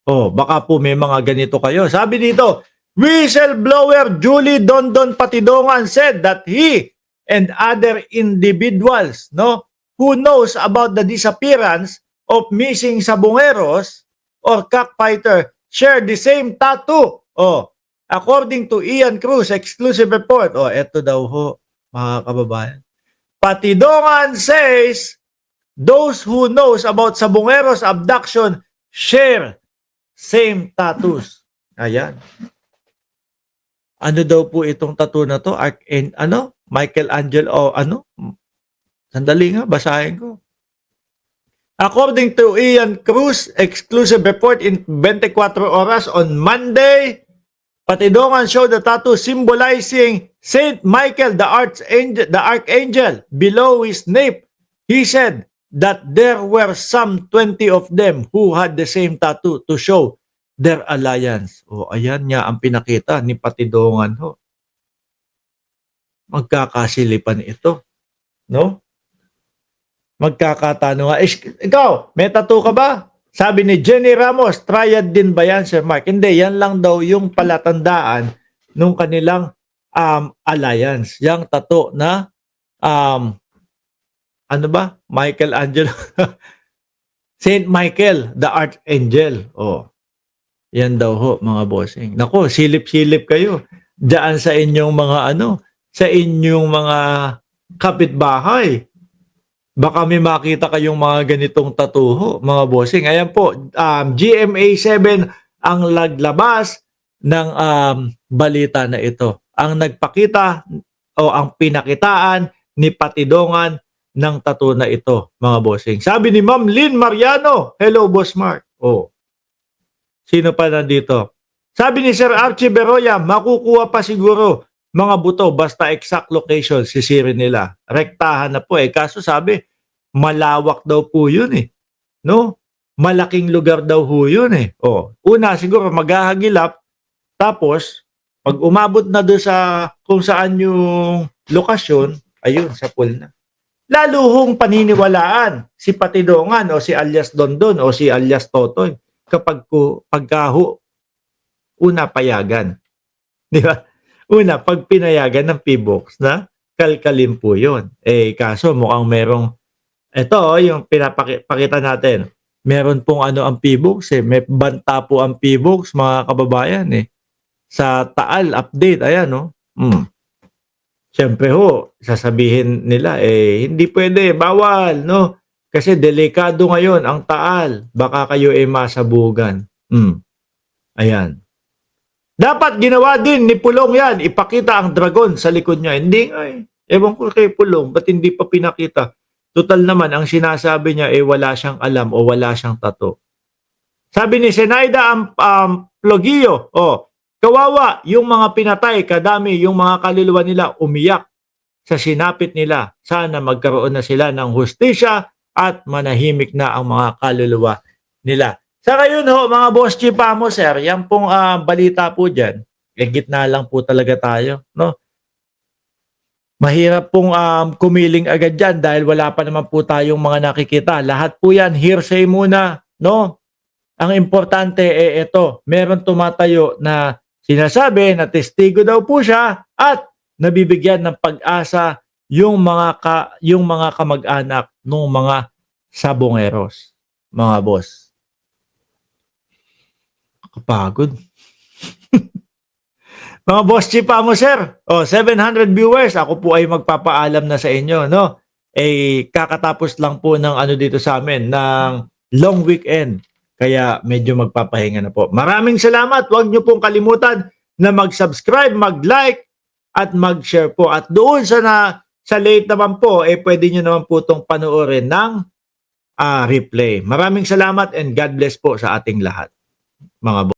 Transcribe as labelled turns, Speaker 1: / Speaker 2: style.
Speaker 1: Oh, baka po may mga ganito kayo. Sabi dito, whistleblower Julie Dondon Patidongan said that he and other individuals, no, who knows about the disappearance of missing sabongeros or cockfighter share the same tattoo. Oh, according to Ian Cruz exclusive report. Oh, eto daw ho, mga kababayan. Patidongan says those who knows about sabongeros abduction share same tattoos. Ayan. Ano daw po itong tattoo na to? Michelangelo o ano? Sandali nga, basahin ko. According to Ian Cruz, exclusive report in 24 Oras on Monday, Patidongan showed the tattoo symbolizing Saint Michael, the archangel, below his nape. He said that there were some 20 of them who had the same tattoo to show their alliance. O, ayan niya ang pinakita ni Patidongan ho. Magkakasilipan ito. No? Magkakatanungan. Ikaw, may tattoo ka ba? Sabi ni Jenny Ramos, triad din ba yan, Sir Mark? Hindi, yan lang daw yung palatandaan nung kanilang alliance. Yang tattoo na ano ba? Michelangelo. Saint Michael, the archangel. Oh. Yan daw ho, mga bossing. Nako, silip-silip kayo. Diyan sa inyong mga sa inyong mga kapitbahay. Baka may makita kayong mga ganitong tattoo ho, mga bossing. Ayan po, GMA7 ang naglabas ng balita na ito. Ang nagpakita o ang pinakitaan ni Patidongan ng tattoo na ito, mga bossing. Sabi ni Ma'am Lynn Mariano, hello, Boss Mark. Oh. Sino pa nandito? Sabi ni Sir Archie Beroya, makukuha pa siguro mga buto basta exact location sisirin nila. Rektahan na po eh. Kaso sabi, malawak daw po yun eh. No? Malaking lugar daw po yun eh. Oh. Una siguro maghahagilap, tapos pag umabot na doon sa kung saan yung lokasyon, ayun, sa pool na. Lalo hong paniniwalaan si Patidongan o si alias Dondon o si alias Totoy kapag pagkaho una payagan. Di ba? Una, pag pinayagan ng P-Box na kalkalin po yun. Eh, kaso mukhang merong ito, yung pinapakita natin. Meron pong ang P-Box eh. May banta po ang P-Box, mga kababayan eh. Sa Taal update, ayan no. Siyempre ho, sasabihin nila eh, hindi pwede, bawal, no? Kasi delikado ngayon ang Taal. Baka kayo eh masabugan. Ayan. Dapat ginawa din ni Pulong yan, ipakita ang dragon sa likod niya. Hindi nga eh. Ewan ko kay Pulong, ba't hindi pa pinakita? Total naman, ang sinasabi niya eh wala siyang alam o wala siyang tato. Sabi ni Senaida Plogio, kawawa yung mga pinatay, kadami yung mga kaluluwa nila umiyak sa sinapit nila. Sana magkaroon na sila ng hustisya at manahimik na ang mga kaluluwa nila. Sa ngayon ho, mga boss chipamo, sir, yan pong balita po dyan. Gitna lang po talaga tayo, no? Mahirap pong kumiling agad dyan dahil wala pa naman po tayong mga nakikita. Lahat po yan, hearsay muna, no? Ang importante eh ito, meron tumatayo na sinasabi na testigo daw po siya at nabibigyan ng pag-asa yung mga kamag-anak ng mga sabongeros, mga boss. Kapagod. Mga boss chipa mo, sir. 700 viewers. Ako po ay magpapaalam na sa inyo, no? Eh, kakatapos lang po ng dito sa amin, ng long weekend. Kaya medyo magpapahinga na po. Maraming salamat. Huwag niyo pong kalimutan na mag-subscribe, mag-like, at mag-share po. At doon sa late naman po, eh pwede niyo naman po itong panoorin ng replay. Maraming salamat and God bless po sa ating lahat, mga boss.